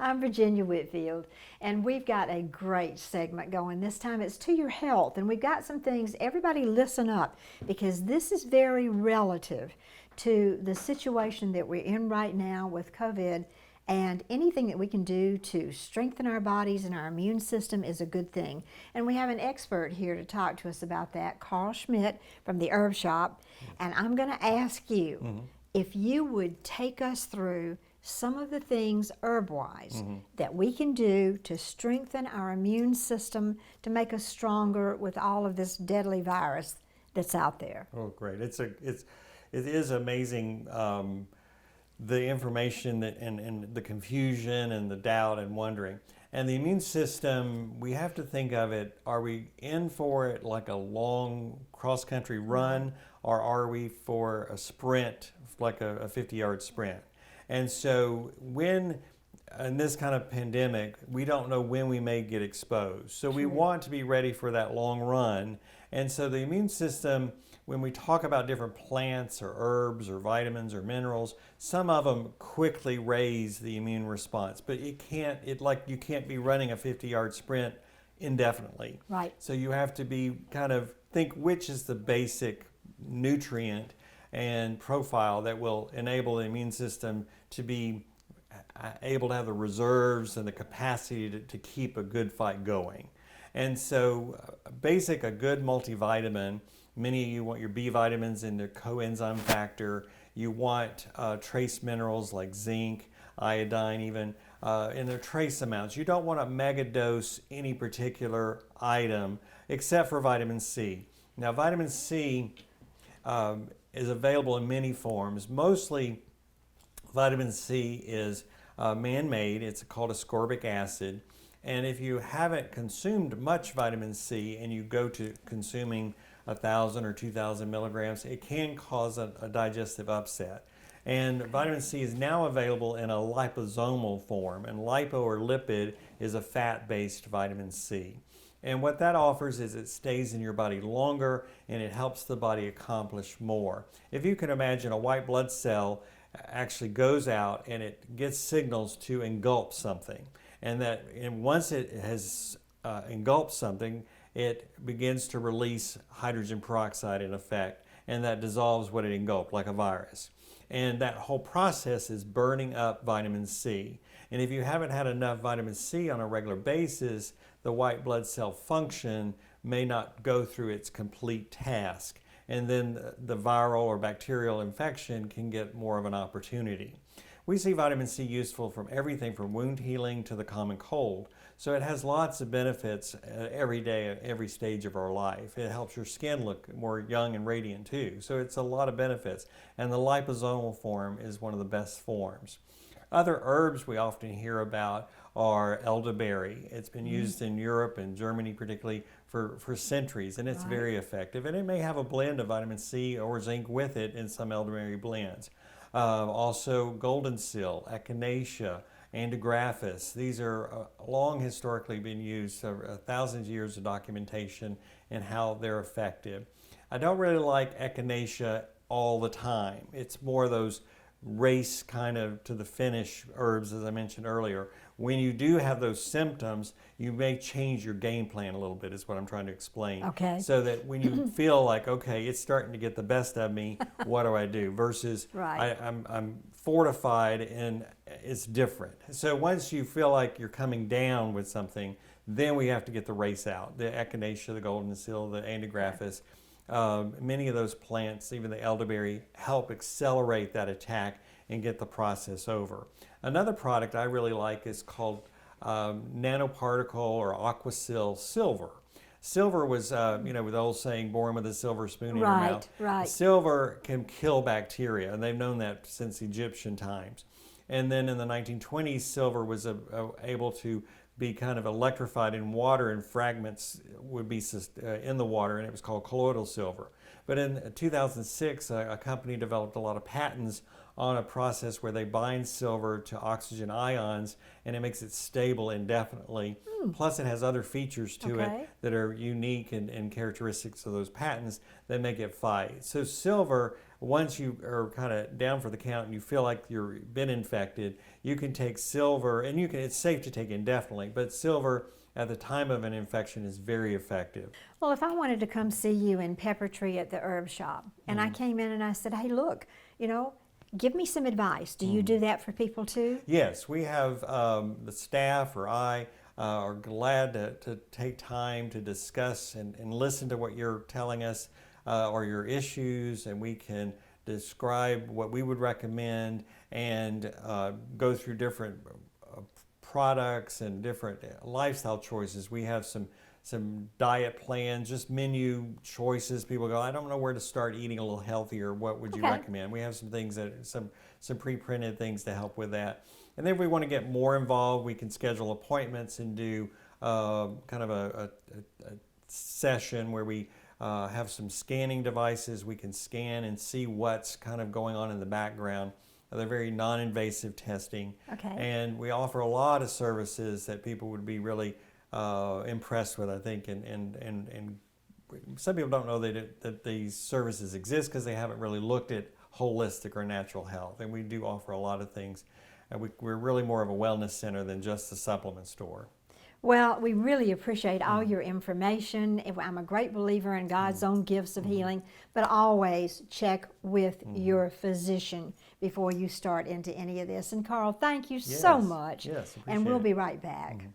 I'm Virginia Whitfield, and we've got a great segment going. This time it's to your health, and we've got some things. Everybody listen up, because this is very relative to the situation that we're in right now with COVID, and anything that we can do to strengthen our bodies and our immune system is a good thing. And we have an expert here to talk to us about that, Carl Schmidt from the Herb Shop, and I'm going to ask you if you would take us through some of the things herb-wise that we can do to strengthen our immune system to make us stronger with all of this deadly virus that's out there. Oh, great! It is amazing, the information and the confusion and the doubt and wondering. And the immune system, we have to think of it: are we in for it like a long cross-country run, or are we for a sprint, like a 50-yard sprint? And so when, in this kind of pandemic, we don't know when we may get exposed. So we want to be ready for that long run. And so the immune system, when we talk about different plants or herbs or vitamins or minerals, some of them quickly raise the immune response, but you can't be running a 50-yard sprint indefinitely. Right. So you have to be think which is the basic nutrient and profile that will enable the immune system to be able to have the reserves and the capacity to keep a good fight going. And so a good multivitamin, many of you want your B vitamins and their coenzyme factor. You want trace minerals like zinc, iodine even, in their trace amounts. You don't want to mega dose any particular item except for vitamin C. Now vitamin C is available in many forms. Mostly vitamin C is man-made. It's called ascorbic acid. And if you haven't consumed much vitamin C and you go to consuming 1,000 or 2,000 milligrams, it can cause a digestive upset. And vitamin C is now available in a liposomal form, and lipo or lipid is a fat-based vitamin C. And what that offers is it stays in your body longer and it helps the body accomplish more. If you can imagine, a white blood cell actually goes out and it gets signals to engulf something. And once it has engulfed something, it begins to release hydrogen peroxide in effect, and that dissolves what it engulfed, like a virus. And that whole process is burning up vitamin C. And if you haven't had enough vitamin C on a regular basis, the white blood cell function may not go through its complete task. And then the viral or bacterial infection can get more of an opportunity. We see vitamin C useful from everything from wound healing to the common cold. So it has lots of benefits every day, at every stage of our life. It helps your skin look more young and radiant too. So it's a lot of benefits. And the liposomal form is one of the best forms. Other herbs we often hear about are elderberry. It's been used in Europe and Germany particularly for centuries, and it's very effective. And it may have a blend of vitamin C or zinc with it in some elderberry blends. Also golden seal, echinacea, antigraphis. These are long historically been used, thousands of years of documentation and how they're effective. I don't really like echinacea all the time. It's more those race kind of to the finish herbs, as I mentioned earlier. When you do have those symptoms, you may change your game plan a little bit, is what I'm trying to explain. Okay. So that when you feel like, okay, it's starting to get the best of me, what do I do? Versus I'm fortified and it's different. So once you feel like you're coming down with something, then we have to get the race out. The echinacea, the golden seal, the antigraphis. Many of those plants, even the elderberry, help accelerate that attack and get the process over. Another product I really like is called nanoparticle or aquasil silver. Silver was, with the old saying, born with a silver spoon in your mouth. Right. Silver can kill bacteria, and they've known that since Egyptian times. And then in the 1920s, silver was able to be kind of electrified in water, and fragments would be in the water, and it was called colloidal silver. But in 2006, a company developed a lot of patents on a process where they bind silver to oxygen ions, and it makes it stable indefinitely. Plus it has other features to it that are unique and characteristics of those patents that make it fight. So silver once you are kind of down for the count and you feel like you've been infected, you can take silver, and it's safe to take indefinitely, but silver at the time of an infection is very effective. Well, if I wanted to come see you in Pepper Tree at the herb shop, and I came in and I said, hey, look, give me some advice. Do you do that for people too? Yes, we have the staff or I are glad to take time to discuss and listen to what you're telling us or your issues, and we can describe what we would recommend and go through different products and different lifestyle choices. We have some diet plans, just menu choices. People go, I don't know where to start eating a little healthier. What would you recommend? We have some things some pre-printed things to help with that. And then if we want to get more involved, we can schedule appointments and do kind of a session where we have some scanning devices. We can scan and see what's kind of going on in the background. They're very non-invasive testing. Okay. And we offer a lot of services that people would be really impressed with, I think. And some people don't know that these services exist because they haven't really looked at holistic or natural health. And we do offer a lot of things. And we're really more of a wellness center than just a supplement store. Well, we really appreciate all your information. I'm a great believer in God's own gifts of healing, but always check with your physician before you start into any of this. And Carl, thank you so much. Yes, and we'll appreciate be right back.